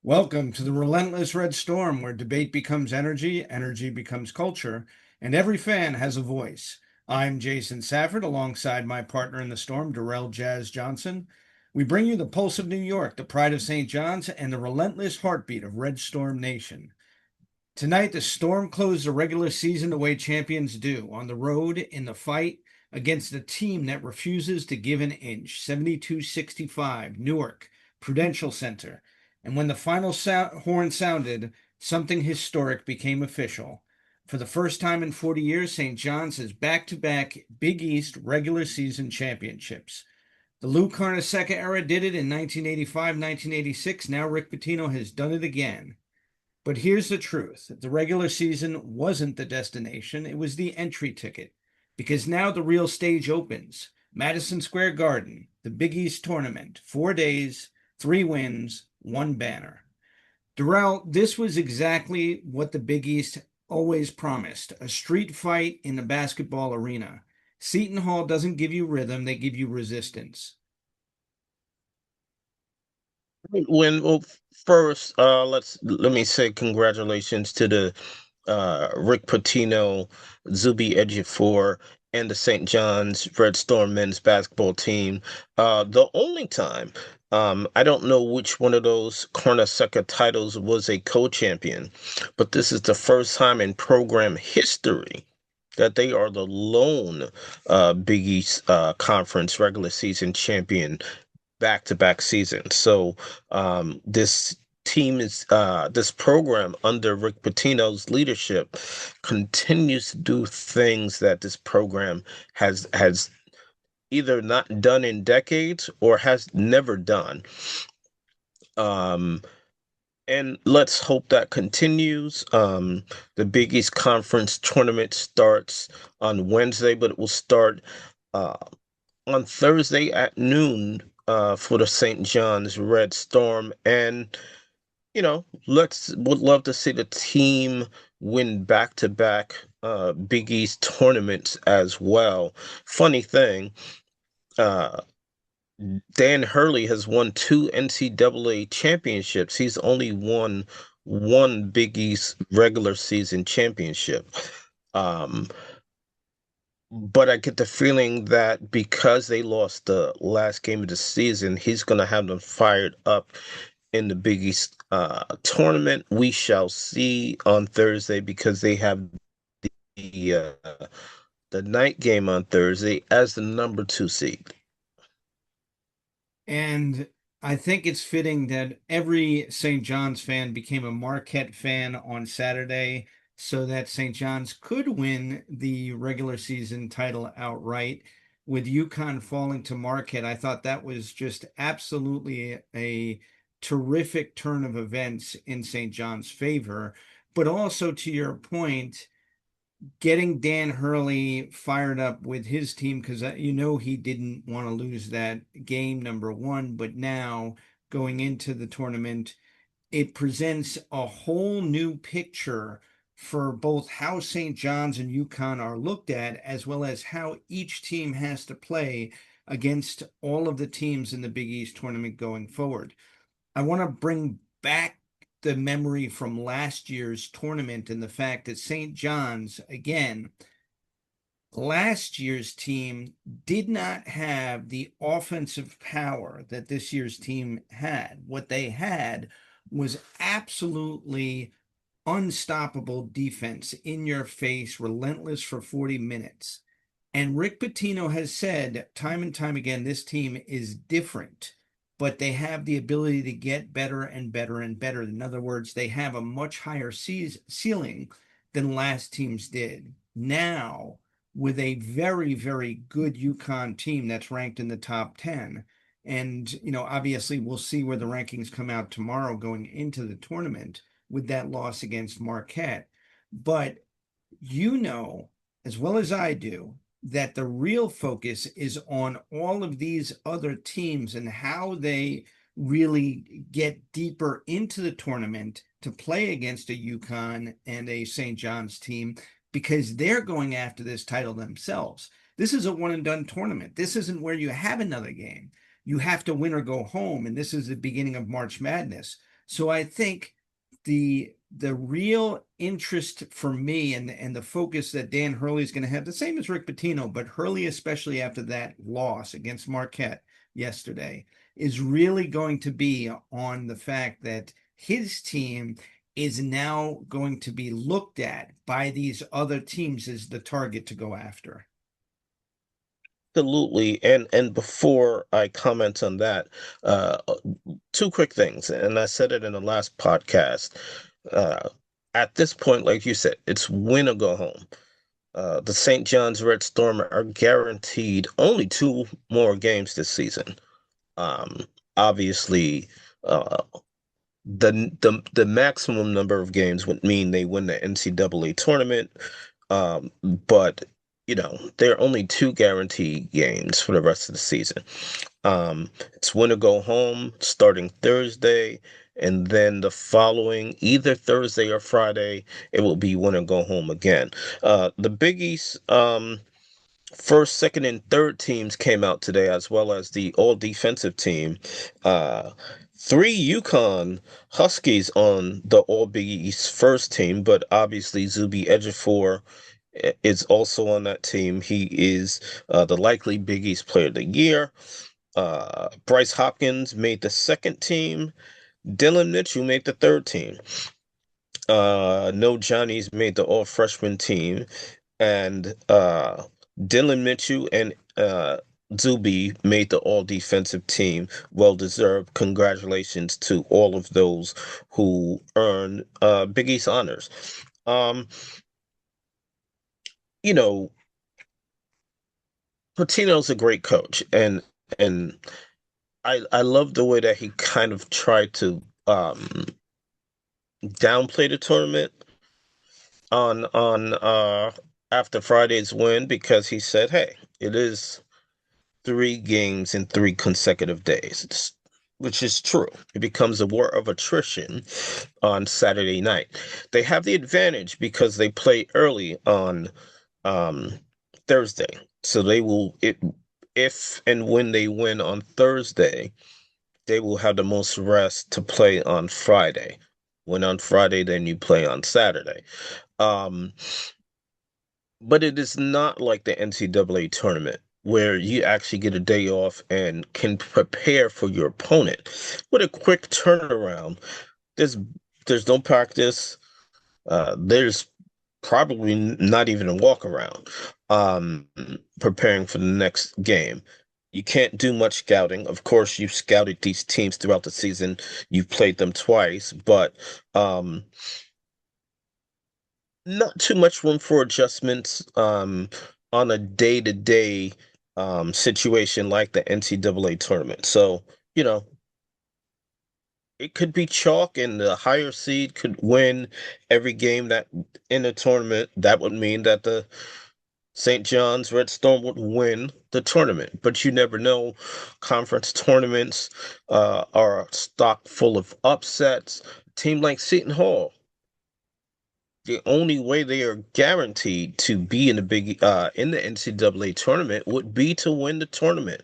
Welcome to the Relentless Redstorm, where debate becomes energy, energy becomes culture, and every fan has a voice. I'm Jason Safford, alongside my partner in the storm, Derrel Jazz Johnson. We bring you the pulse of New York, the pride of St. John's, and the relentless heartbeat of Redstorm Nation. Tonight, the Storm closed the regular season the way champions do, on the road in the fight against a team that refuses to give an inch. 72-65, Newark, Prudential Center. And when the final horn sounded, something historic became official. For the first time in 40 years, St. John's has back-to-back Big East regular season championships. The Lou Carnesecca era did it in 1985-1986. Now Rick Pitino has done it again. But here's the truth. The regular season wasn't the destination. It was the entry ticket. Because now the real stage opens. Madison Square Garden, the Big East Tournament. 4 days, 3 wins, 1 banner. Derrel, this was exactly what the Big East always promised. A street fight in the basketball arena. Seton Hall doesn't give you rhythm. They give you resistance. Well, first, let me say congratulations to the Rick Pitino, Zuby Ejiofor, and the St. John's Redstorm men's basketball team. The only time, I don't know which one of those Carnesecca titles was a co-champion, but this is the first time in program history that they are the lone Big East Conference regular season champion back-to-back seasons. So this program under Rick Pitino's leadership continues to do things that this program has either not done in decades or has never done. Um, and let's hope that continues. The Big East Conference tournament starts on Wednesday, but it will start uh, on Thursday at noon for the St. John's Red Storm. And, would love to see the team win back-to-back Big East tournaments as well. Funny thing, uh, Dan Hurley has won 2 NCAA championships. He's only won one Big East regular season championship. Um, but I get the feeling that because they lost the last game of the season, he's going to have them fired up in the Big East tournament. We shall see on Thursday because they have the the night game on Thursday as the number 2 seed. And I think it's fitting that every St. John's fan became a Marquette fan on Saturday so that St. John's could win the regular season title outright. With UConn falling to Marquette, I thought that was just absolutely a terrific turn of events in St. John's favor. But also, to your point, getting Dan Hurley fired up with his team because he didn't want to lose that game, number one. But now going into the tournament, it presents a whole new picture for both how St. John's and UConn are looked at, as well as how each team has to play against all of the teams in the Big East tournament going forward. I want to bring back the memory from last year's tournament and the fact that St. John's, again, last year's team did not have the offensive power that this year's team had. What they had was absolutely unstoppable defense, in your face, relentless for 40 minutes. And Rick Pitino has said time and time again, this team is different, but they have the ability to get better and better and better. In other words, they have a much higher ceiling than last teams did. Now, with a very, very good UConn team that's ranked in the top 10, and, obviously we'll see where the rankings come out tomorrow going into the tournament with that loss against Marquette. But as well as I do, that the real focus is on all of these other teams and how they really get deeper into the tournament to play against a UConn and a St. John's team, because they're going after this title themselves. This is a one and done tournament. This isn't where you have another game. You have to win or go home. And this is the beginning of March Madness. So I think the real interest for me and the focus that Dan Hurley is going to have, the same as Rick Pitino, but Hurley, especially after that loss against Marquette yesterday, is really going to be on the fact that his team is now going to be looked at by these other teams as the target to go after. Absolutely. And before I comment on that, uh, two quick things, and I said it in the last podcast. Uh, at this point, like you said, it's win or go home. The St. John's Redstorm are guaranteed only two more games this season. Obviously, uh, the maximum number of games would mean they win the NCAA tournament. But there are only two guaranteed games for the rest of the season. It's win or go home starting Thursday, and then the following either Thursday or Friday, it will be win or go home again. The Big East, first, second, and third teams came out today, as well as the all defensive team. Uh, Three UConn Huskies on the all Big East first team, but obviously Zuby Ejiofor is also on that team. He is the likely Big East Player of the Year. Bryce Hopkins made the second team. Dylan Mitchell made the third team. No Johnny's made the all freshman team, and Dylan Mitchell and Zuby made the all defensive team. Well deserved. Congratulations to all of those who earned Big East honors. Um, you know, Patino's a great coach, and I love the way that he kind of tried to downplay the tournament on after Friday's win, because he said, "Hey, it is three games in three consecutive days," which is true. It becomes a war of attrition on Saturday night. They have the advantage because they play early on um, Thursday, so they will it if and when they win on Thursday, they will have the most rest to play on Friday. When on Friday, then you play on Saturday. Um, but it is not like the NCAA tournament where you actually get a day off and can prepare for your opponent. With a quick turnaround, there's there's no practice. There's probably not even a walk around preparing for the next game. You can't do much scouting. Of course, you've scouted these teams throughout the season. You've played them twice, but um, not too much room for adjustments on a day-to-day situation like the NCAA tournament. So, you know, it could be chalk, and the higher seed could win every game that in the tournament. That would mean that the St. John's Red Storm would win the tournament, but you never know. Conference tournaments are stocked full of upsets. A team like Seton Hall, the only way they are guaranteed to be in the NCAA tournament would be to win the tournament.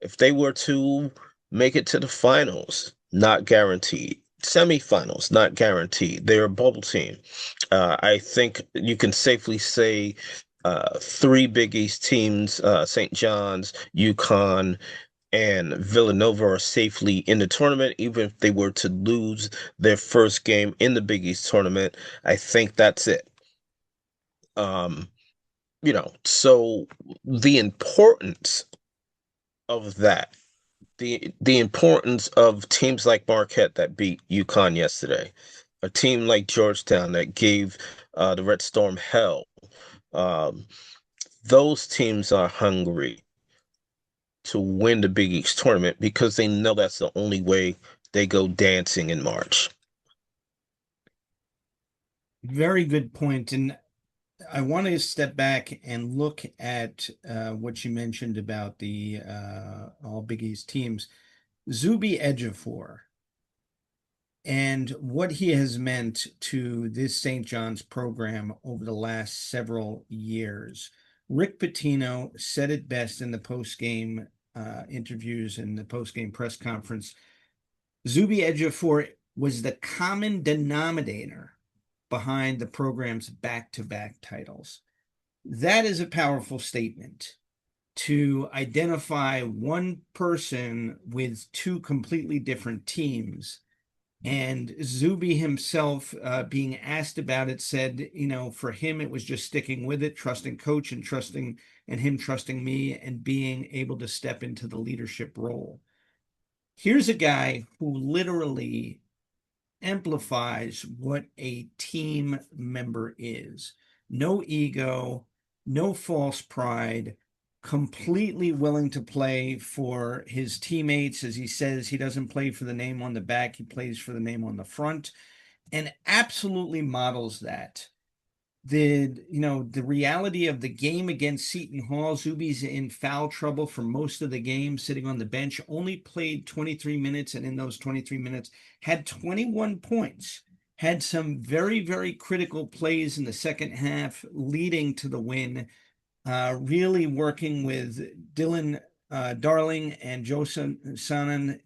If they were to make it to the finals, not guaranteed. Semifinals, not guaranteed. They're a bubble team. I think you can safely say three Big East teams, St. John's, UConn, and Villanova, are safely in the tournament. Even if they were to lose their first game in the Big East tournament, I think that's it. Um, so the importance of that, the importance of teams like Marquette that beat UConn yesterday, a team like Georgetown that gave the Red Storm hell. Um, those teams are hungry to win the Big East tournament because they know that's the only way they go dancing in March. Very good point. And I want to step back and look at what you mentioned about the all Big East teams. Zuby Ejiofor and what he has meant to this St. John's program over the last several years. Rick Pitino said it best in the post-game interviews and the post-game press conference. Zuby Ejiofor was the common denominator behind the program's back-to-back titles. That is a powerful statement to identify one person with two completely different teams. And Zuby himself, being asked about it, said, for him, it was just sticking with it, trusting coach and him trusting me and being able to step into the leadership role. Here's a guy who literally amplifies what a team member is. No ego, no false pride, completely willing to play for his teammates. As he says, he doesn't play for the name on the back, he plays for the name on the front, and absolutely models that. The reality of the game against Seton Hall, Zuby's in foul trouble for most of the game, sitting on the bench, only played 23 minutes, and in those 23 minutes had 21 points, had some very, very critical plays in the second half leading to the win, really working with Dylan Darling and Joseph Sanan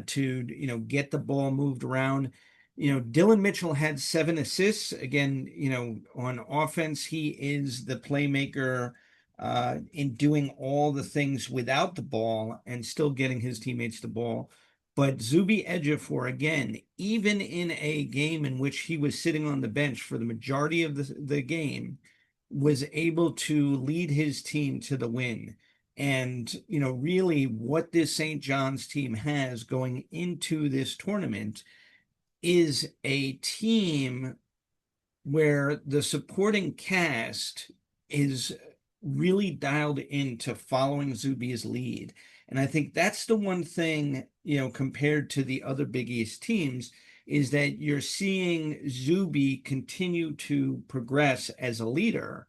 to get the ball moved around. Dylan Mitchell had 7 assists. Again, on offense, he is the playmaker in doing all the things without the ball and still getting his teammates the ball. But Zuby Ejiofor, again, even in a game in which he was sitting on the bench for the majority of the game, was able to lead his team to the win. And, really what this St. John's team has going into this tournament is a team where the supporting cast is really dialed into following Zuby's lead. And I think that's the one thing, compared to the other Big East teams, is that you're seeing Zuby continue to progress as a leader,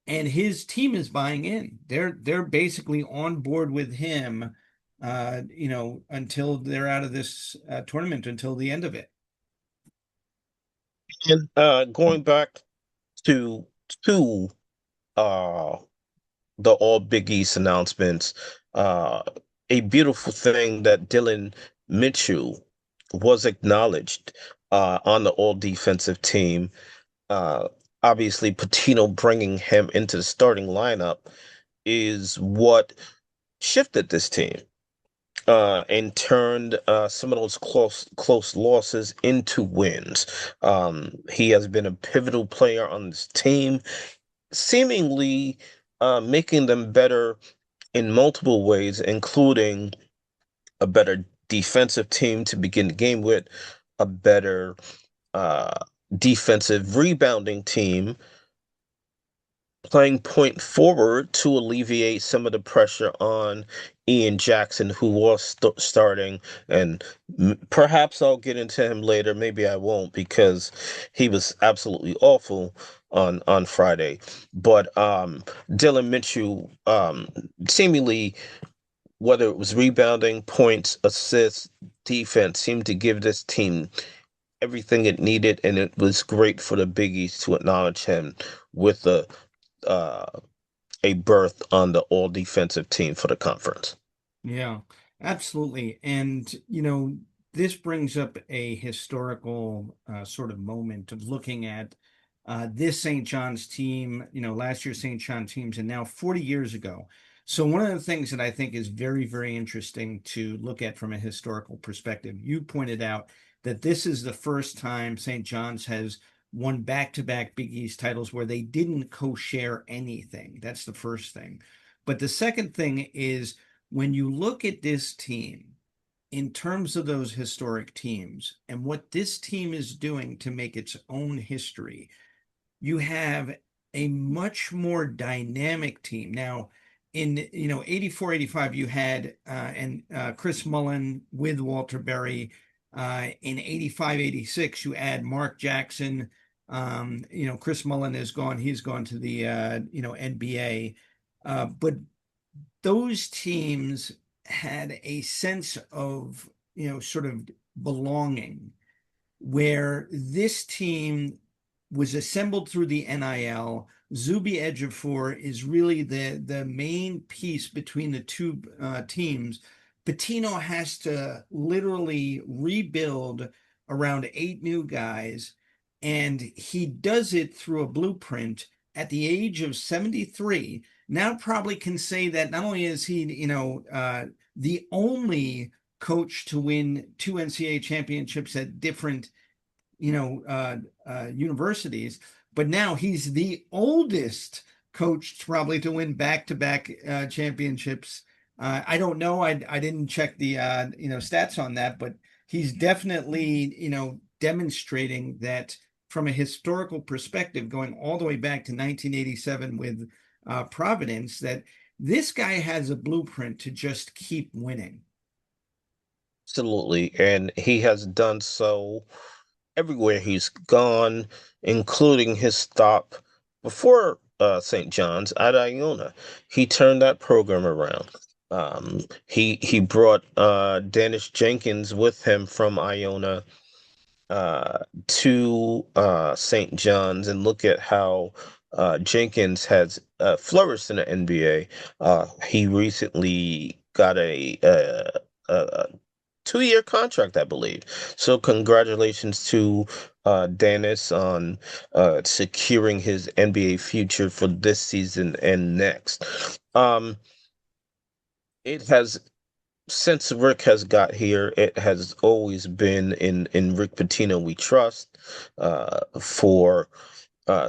and his team is buying in. They're basically on board with him, until they're out of this tournament, until the end of it. And going back to to uh the All Big East announcements, uh a beautiful thing that Dylan Mitchell was acknowledged on the All Defensive team. Uh Obviously Pitino bringing him into the starting lineup is what shifted this team and turned some of those close losses into wins. He has been a pivotal player on this team, seemingly making them better in multiple ways, including a better defensive team to begin the game with, a better uh, defensive rebounding team, playing point forward to alleviate some of the pressure on Ian Jackson, who was starting. And perhaps I'll get into him later. Maybe I won't, because he was absolutely awful on Friday. But Dylan Mitchell, seemingly, whether it was rebounding, points, assists, defense, seemed to give this team everything it needed, and it was great for the Big East to acknowledge him with uh, a berth on the all defensive team for the conference. Yeah, absolutely. And, this brings up a historical sort of moment of looking at this St. John's team, last year's St. John teams, and now 40 years ago. So, one of the things that I think is very, very interesting to look at from a historical perspective, you pointed out that this is the first time St. John's has won back-to-back Big East titles where they didn't co-share anything. That's the first thing. But the second thing is, when you look at this team in terms of those historic teams and what this team is doing to make its own history, you have a much more dynamic team. Now, in 84, 85, you had and Chris Mullen with Walter Berry. In 85, 86, you add Mark Jackson. Chris Mullen is gone. He's gone to the NBA. But those teams had a sense of, sort of belonging, where this team was assembled through the NIL. Zuby Ejiofor is really the main piece between the two teams. Pitino has to literally rebuild around 8 new guys, and he does it through a blueprint at the age of 73. Now probably can say that not only is he, the only coach to win two NCAA championships at different universities, but now he's the oldest coach probably to win back-to-back championships. I don't know. I didn't check the stats on that, but he's definitely demonstrating that from a historical perspective, going all the way back to 1987 with Providence, that this guy has a blueprint to just keep winning. Absolutely. And he has done so everywhere he's gone, including his stop before St. John's at Iona. He turned that program around. He brought Dennis Jenkins with him from Iona to St. John's, and look at how Jenkins has flourished in the NBA. He recently got a 2-year contract, I believe. So congratulations to Dennis on securing his NBA future for this season and next. It has since Rick has got here, it has always been in Rick Pitino we trust. For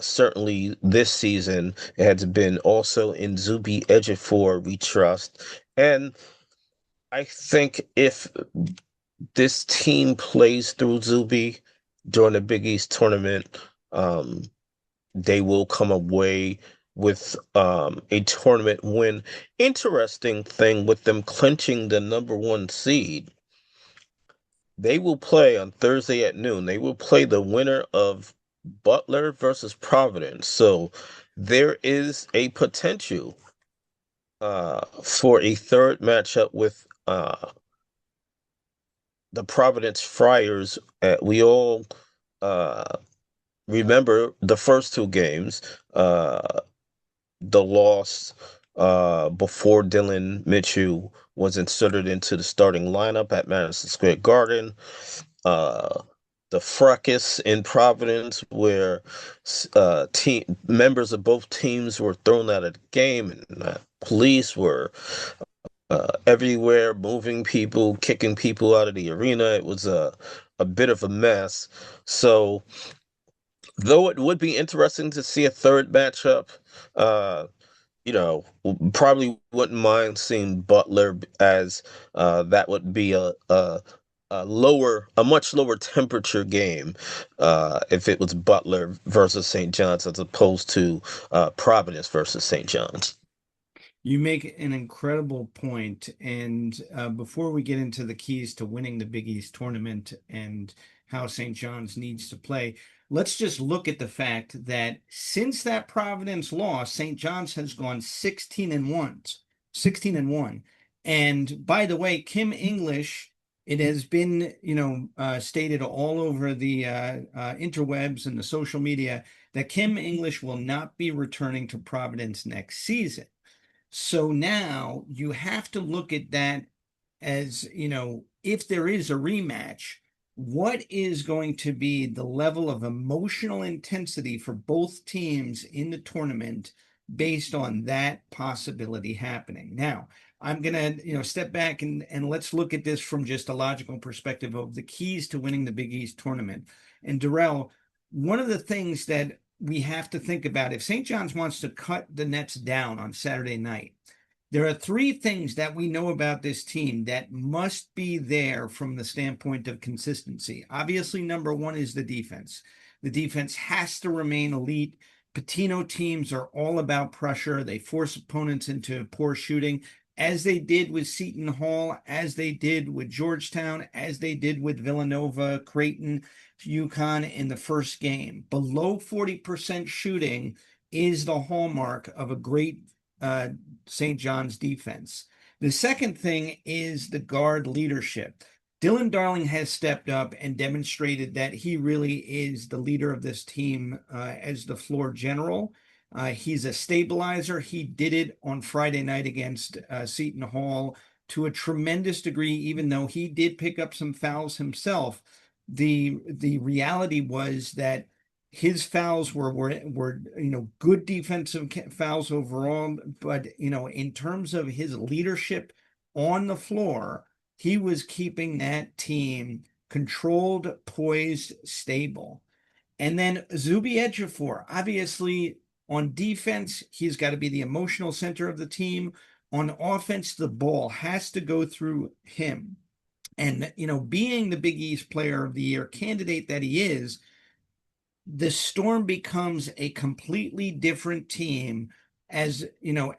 certainly this season, it has been also in Zuby Ejiofor we trust. And I think if this team plays through Zuby during the Big East tournament, um, they will come away with a tournament win. Interesting thing with them clinching the number one seed, they will play on Thursday at noon. They will play the winner of Butler versus Providence. So there is a potential for a third matchup with the Providence Friars. We all uh, remember the first two games, the loss before Dylan Mitchell was inserted into the starting lineup at Madison Square Garden. Uh, the fracas in Providence, where team members of both teams were thrown out of the game, and police were everywhere, moving people, kicking people out of the arena. It was a bit of a mess. So, though it would be interesting to see a third matchup, uh, probably wouldn't mind seeing Butler, as that would be a much lower temperature game if it was Butler versus St. John's as opposed to Providence versus St. John's. You make an incredible point. And before we get into the keys to winning the Big East tournament and how St. John's needs to play, let's just look at the fact that since that Providence loss, St. John's has gone 16 and 1, 16 and 1. And by the way, Kim English, it has been, stated all over the interwebs and the social media that Kim English will not be returning to Providence next season. So now you have to look at that as, if there is a rematch, what is going to be the level of emotional intensity for both teams in the tournament based on that possibility happening? Now, I'm going to, step back and let's look at this from just a logical perspective of the keys to winning the Big East tournament. And Derrel, one of the things that we have to think about, if St. John's wants to cut the Nets down on Saturday night, there are three things that we know about this team that must be there from the standpoint of consistency. Obviously, number one is the defense. The defense has to remain elite. Pitino teams are all about pressure. They force opponents into poor shooting, as they did with Seton Hall, as they did with Georgetown, as they did with Villanova, Creighton, UConn in the first game. Below 40% shooting is the hallmark of a great St. John's defense. The second thing is the guard leadership. Dylan Darling has stepped up and demonstrated that he really is the leader of this team as the floor general. He's a stabilizer. He did it on Friday night against Seton Hall to a tremendous degree, even though he did pick up some fouls himself. the reality was that his fouls were good defensive fouls overall, but in terms of his leadership on the floor, he was keeping that team controlled, poised, stable. And then Zuby Ejiofor, obviously on defense, he's got to be the emotional center of the team. On offense, the ball has to go through him. And, being the Big East Player of the Year candidate that he is, the Storm becomes a completely different team, as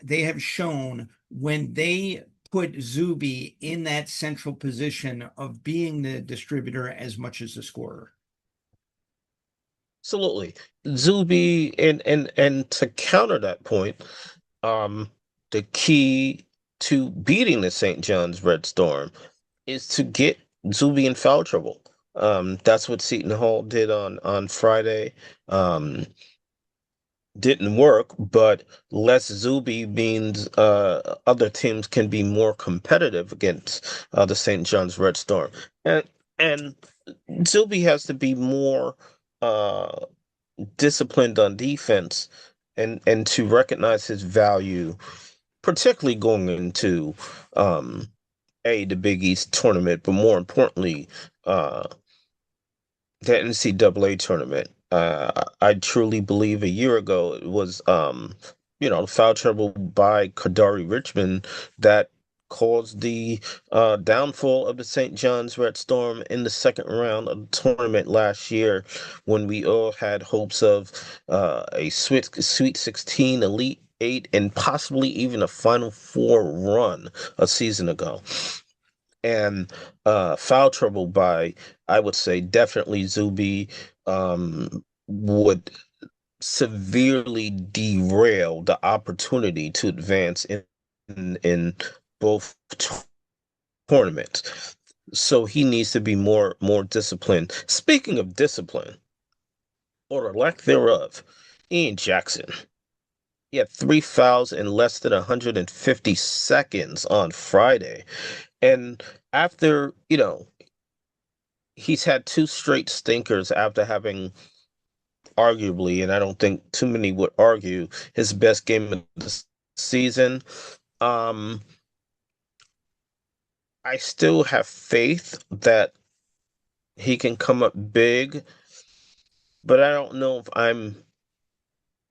they have shown when they put Zuby in that central position of being the distributor as much as the scorer. Absolutely. Zuby and to counter that point, um, the key to beating the St. John's Red Storm is to get Zuby in foul trouble. That's what Seton Hall did on Friday. Didn't work, but less Zuby means other teams can be more competitive against the St. John's Red Storm. And Zuby has to be more uh, disciplined on defense and to recognize his value, particularly going into the Big East tournament, but more importantly, uh, the NCAA tournament. I truly believe a year ago it was, foul trouble by Kadari Richmond that caused the downfall of the St. John's Red Storm in the second round of the tournament last year, when we all had hopes of a Sweet 16, Elite Eight, and possibly even a Final Four run a season ago. And foul trouble by, I would say, definitely Zuby, would severely derail the opportunity to advance in both tournaments. So he needs to be more disciplined. Speaking of discipline, or lack thereof, Ian Jackson. He had three fouls in less than 150 seconds on Friday. And after, he's had two straight stinkers after having arguably, and I don't think too many would argue, his best game of the season. Um, I still have faith that he can come up big, but I don't know if I'm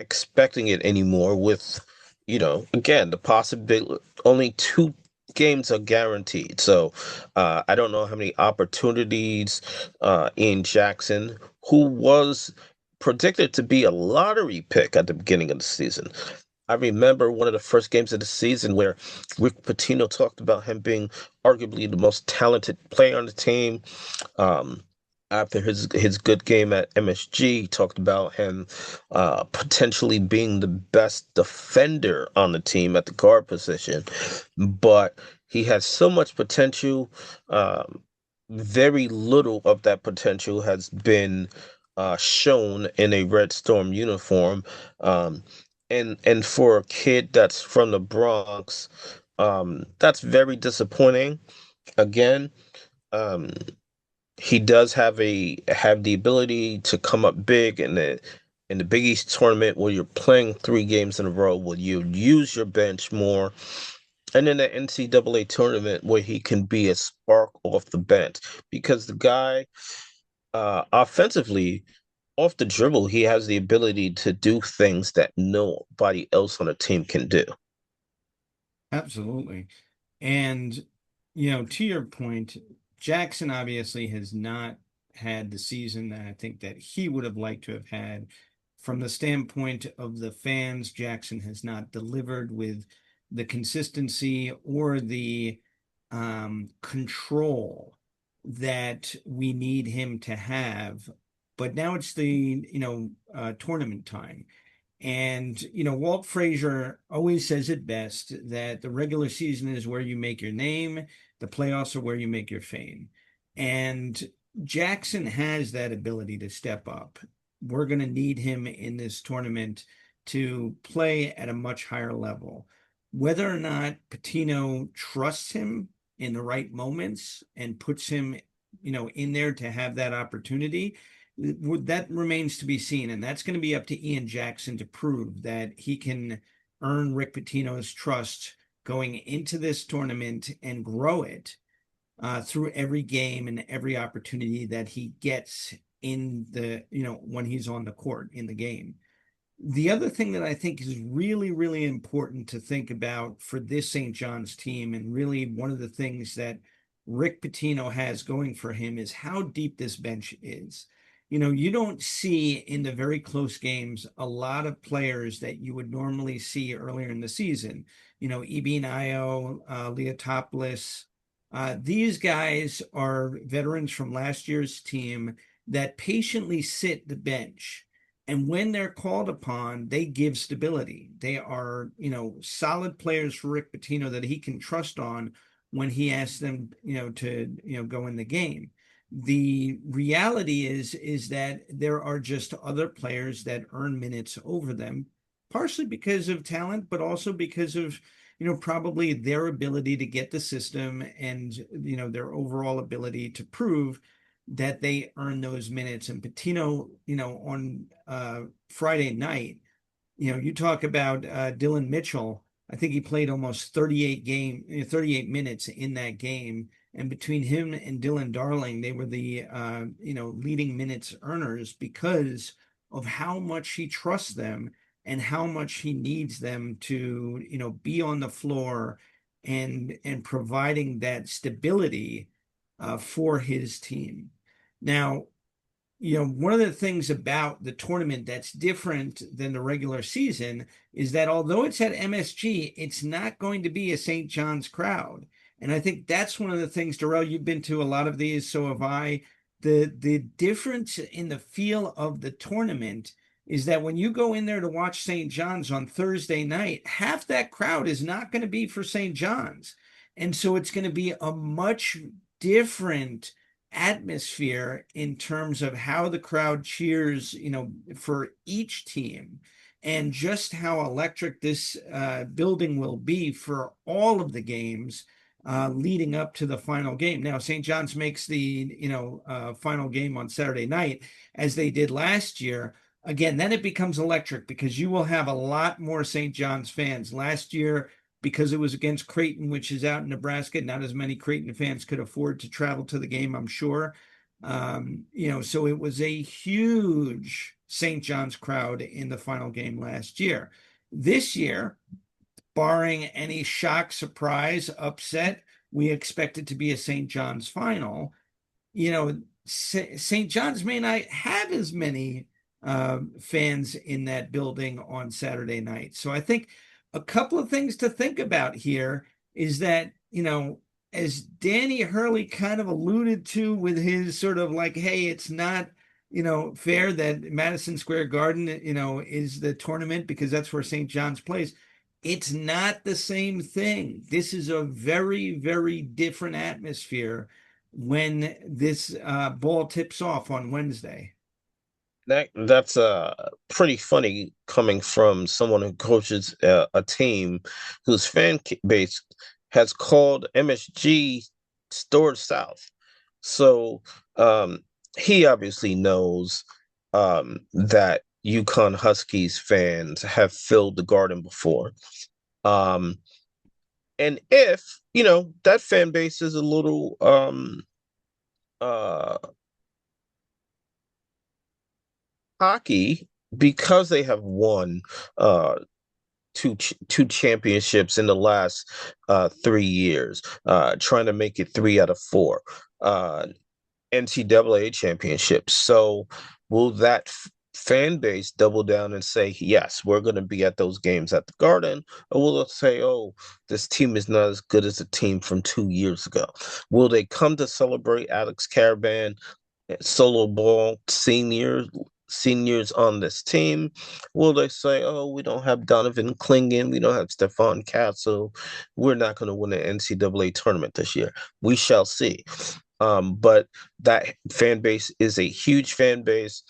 expecting it anymore with, again, the possibility only two games are guaranteed. So I don't know how many opportunities Ian Jackson, who was predicted to be a lottery pick at the beginning of the season. I remember one of the first games of the season where Rick Pitino talked about him being arguably the most talented player on the team. Um, After his good game at MSG, talked about him potentially being the best defender on the team at the guard position, but he has so much potential. Very little of that potential has been shown in a Red Storm uniform. Um, and for a kid that's from the Bronx, that's very disappointing. Again, um, he does have the ability to come up big in the Big East tournament where you're playing three games in a row, where you use your bench more, and in the NCAA tournament where he can be a spark off the bench, because the guy offensively, off the dribble, he has the ability to do things that nobody else on the team can do. Absolutely. And, to your point, Jackson obviously has not had the season that I think that he would have liked to have had. From the standpoint of the fans, Jackson has not delivered with the consistency or the control that we need him to have. But now it's the, tournament time. And, Walt Frazier always says it best that the regular season is where you make your name, the playoffs are where you make your fame. And Jackson has that ability to step up. We're going to need him in this tournament to play at a much higher level. Whether or not Pitino trusts him in the right moments and puts him in there to have that opportunity. That remains to be seen, and that's going to be up to Ian Jackson to prove that he can earn Rick Pitino's trust going into this tournament and grow it through every game and every opportunity that he gets in when he's on the court in the game. The other thing that I think is really, really important to think about for this St. John's team, and really one of the things that Rick Pitino has going for him, is how deep this bench is. You don't see in the very close games a lot of players that you would normally see earlier in the season. Ibi Nio, Leotopoulos. These guys are veterans from last year's team that patiently sit the bench. And when they're called upon, they give stability. They are, solid players for Rick Pitino that he can trust on when he asks them, to, go in the game. The reality is that there are just other players that earn minutes over them, partially because of talent, but also because of, probably their ability to get the system and, their overall ability to prove that they earn those minutes. And Pitino, on Friday night, you talk about Dylan Mitchell. I think he played almost 38 minutes in that game. And between him and Dylan Darling, they were the leading minutes earners because of how much he trusts them and how much he needs them to, be on the floor and providing that stability for his team. Now, one of the things about the tournament that's different than the regular season is that although it's at MSG, it's not going to be a St. John's crowd. And I think that's one of the things, Derrel, you've been to a lot of these, so have I. The difference in the feel of the tournament is that when you go in there to watch St. John's on Thursday night, half that crowd is not going to be for St. John's. And so it's going to be a much different atmosphere in terms of how the crowd cheers, for each team, and just how electric this building will be for all of the games leading up to the final game. Now, St. John's makes the final game on Saturday night, as they did last year. Again, then it becomes electric because you will have a lot more St. John's fans. Last year, because it was against Creighton, which is out in Nebraska, not as many Creighton fans could afford to travel to the game, I'm sure. So it was a huge St. John's crowd in the final game last year. This year, barring any shock, surprise, upset, we expect it to be a St. John's final. St. John's may not have as many fans in that building on Saturday night. So I think a couple of things to think about here is that, as Danny Hurley kind of alluded to with his sort of like, hey, it's not, fair that Madison Square Garden, is the tournament because that's where St. John's plays. It's not the same thing. This is a very, very different atmosphere when this ball tips off on Wednesday. That's pretty funny coming from someone who coaches a team whose fan base has called MSG Storage South. So he obviously knows that UConn Huskies fans have filled the Garden before. And if, that fan base is a little hockey, because they have won two championships in the last 3 years, trying to make it 3 out of 4 NCAA championships. So will that fan base double down and say, yes, we're going to be at those games at the Garden? Or will it say, oh, this team is not as good as the team from 2 years ago? Will they come to celebrate Alex Caravan, solo ball seniors on this team? Will they say, oh, we don't have Donovan Clingan, we don't have Stefan Castle, we're not going to win an NCAA tournament this year? We shall see. But that fan base is a huge fan base.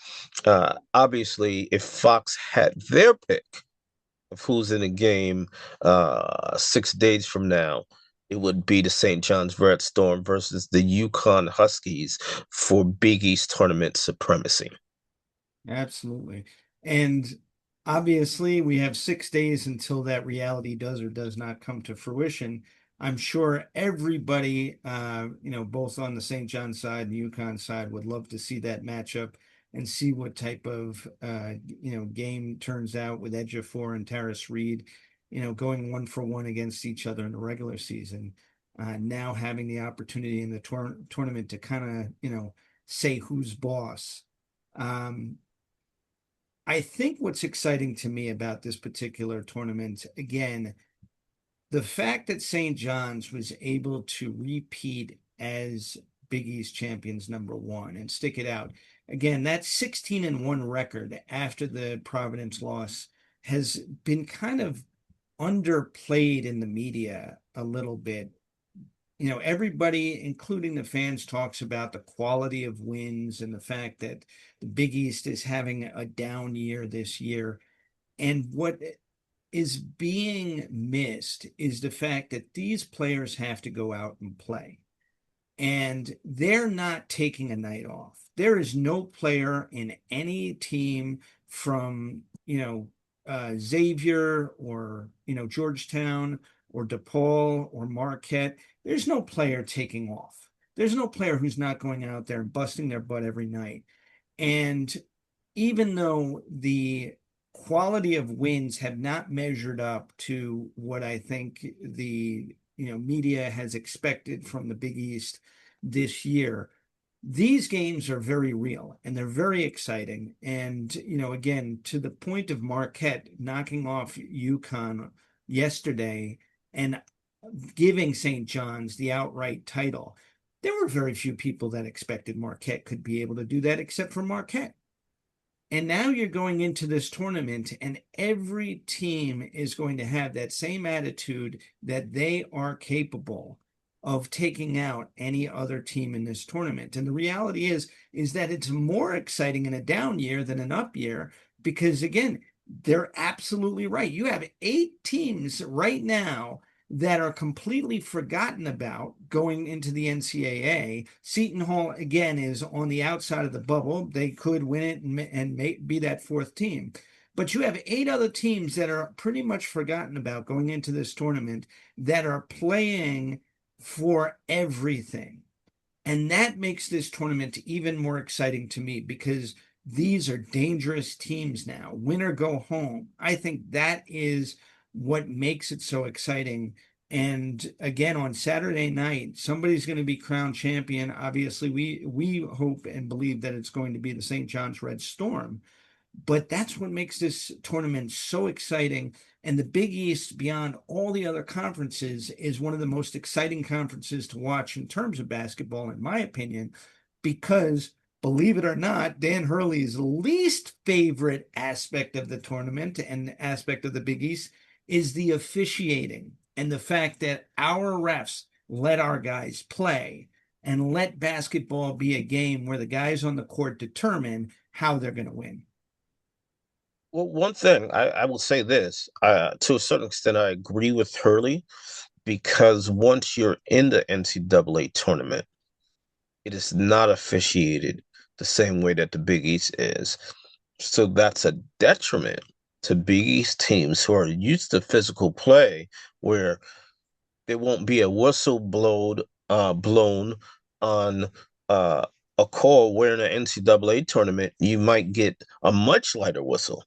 Obviously, if Fox had their pick of who's in the game 6 days from now, It would be the St. John's Redstorm versus the UConn Huskies for Big East tournament supremacy. Absolutely. And obviously, we have 6 days until that reality does or does not come to fruition. I'm sure everybody, both on the St. John side and UConn side, would love to see that matchup and see what type of, game turns out with Ejiofor and Terrace Reed, going 1-for-1 against each other in the regular season. Now having the opportunity in the tournament to kind of, say who's boss. Um, I think what's exciting to me about this particular tournament, again, the fact that St. John's was able to repeat as Big East champions #1 and stick it out. Again, that 16-1 record after the Providence loss has been kind of underplayed in the media a little bit. Everybody, including the fans, talks about the quality of wins and the fact that the Big East is having a down year this year. And what is being missed is the fact that these players have to go out and play. And they're not taking a night off. There is no player in any team from, Xavier or, Georgetown or DePaul or Marquette. There's no player taking off. There's no player who's not going out there and busting their butt every night. And even though the quality of wins have not measured up to what I think the media has expected from the Big East this year, these games are very real and they're very exciting. And again, to the point of Marquette knocking off UConn yesterday and giving St. John's the outright title, there were very few people that expected Marquette could be able to do that except for Marquette. And now you're going into this tournament, and every team is going to have that same attitude that they are capable of taking out any other team in this tournament. And the reality is that it's more exciting in a down year than an up year because, again, they're absolutely right. You have 8 teams right now that are completely forgotten about going into the NCAA. Seton Hall, again, is on the outside of the bubble. They could win it and be that 4th team. But you have 8 other teams that are pretty much forgotten about going into this tournament that are playing for everything. And that makes this tournament even more exciting to me because these are dangerous teams now. Win or go home. I think that is what makes it so exciting. And again, on Saturday night, somebody's going to be crowned champion. Obviously, we hope and believe that it's going to be the St. John's Red Storm. But that's what makes this tournament so exciting. And the Big East, beyond all the other conferences, is one of the most exciting conferences to watch in terms of basketball, in my opinion, because believe it or not, Dan Hurley's least favorite aspect of the tournament and aspect of the Big East is the officiating and the fact that our refs let our guys play and let basketball be a game where the guys on the court determine how they're going to win. Well, one thing I will say this, to a certain extent, I agree with Hurley because once you're in the NCAA tournament, it is not officiated the same way that the Big East is. So that's a detriment to Big East teams who are used to physical play, where there won't be a whistle blown on uh, a call. Where in an NCAA tournament, you might get a much lighter whistle.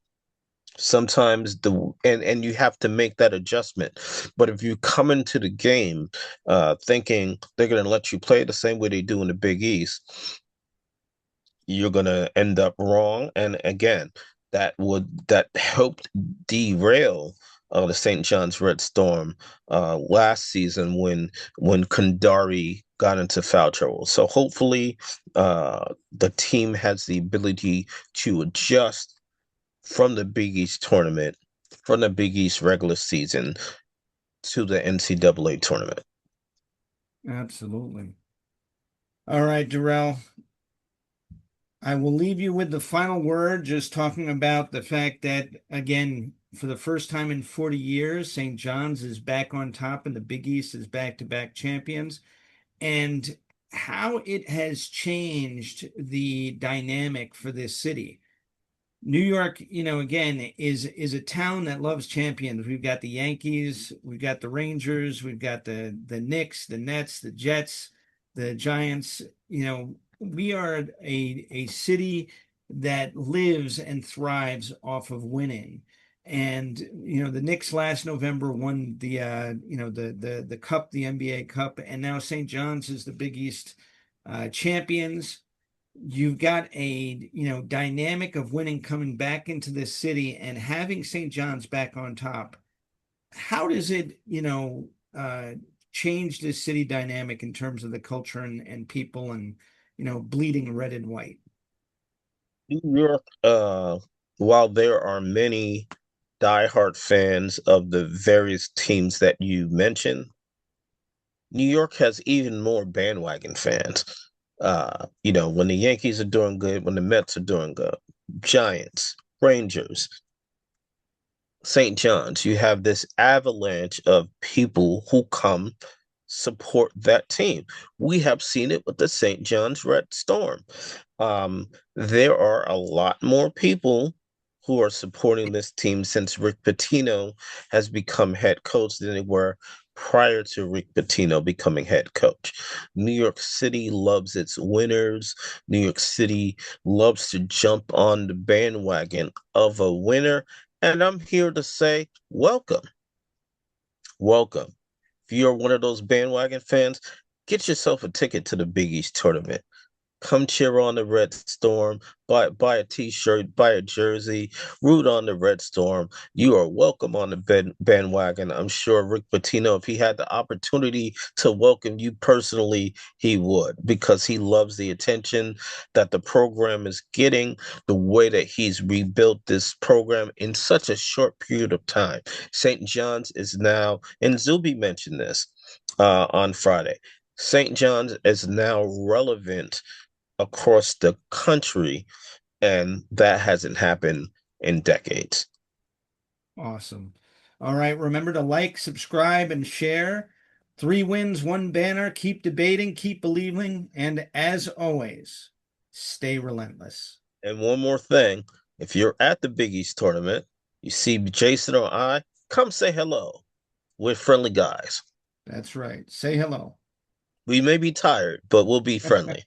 Sometimes and you have to make that adjustment. But if you come into the game thinking they're going to let you play the same way they do in the Big East, you're going to end up wrong. And again, that helped derail the St. John's Red Storm last season when Kandari got into foul trouble. So hopefully the team has the ability to adjust from the Big East tournament, from the Big East regular season to the NCAA tournament. Absolutely. All right, Derrel. I will leave you with the final word, just talking about the fact that, again, for the first time in 40 years, St. John's is back on top and the Big East is back-to-back champions. And how it has changed the dynamic for this city. New York, again, is a town that loves champions. We've got the Yankees, we've got the Rangers, we've got the Knicks, the Nets, the Jets, the Giants. We are a city that lives and thrives off of winning. And the Knicks last November won the cup, the NBA Cup, and now St. John's is the Big East champions. You've got a dynamic of winning coming back into this city and having St. John's back on top. How does it change this city dynamic in terms of the culture and people and bleeding red and white? New York, while there are many diehard fans of the various teams that you mentioned, New York has even more bandwagon fans. When the Yankees are doing good, when the Mets are doing good, Giants, Rangers, St. John's, you have this avalanche of people who come support that team. We have seen it with the St. John's Redstorm. There are a lot more people who are supporting this team since Rick Pitino has become head coach than they were prior to Rick Pitino becoming head coach. New York City loves its winners. New York City loves to jump on the bandwagon of a winner. And I'm here to say, welcome. Welcome. If you're one of those bandwagon fans, get yourself a ticket to the Big East tournament. Come cheer on the Red Storm, buy a t-shirt, buy a jersey, root on the Red Storm. You are welcome on the bandwagon. I'm sure Rick Pitino, if he had the opportunity to welcome you personally, he would, because he loves the attention that the program is getting, the way that he's rebuilt this program in such a short period of time. St. John's is now, and Zuby mentioned this on Friday, St. John's is now relevant across the country, and that hasn't happened in decades. Awesome. All right. Remember to like, subscribe, and share. 3 wins, one banner. Keep debating, keep believing, and as always, stay relentless. And one more thing, if you're at the Big East tournament, you see Jason or I, come say hello. We're friendly guys. That's right. Say hello. We may be tired, but we'll be friendly.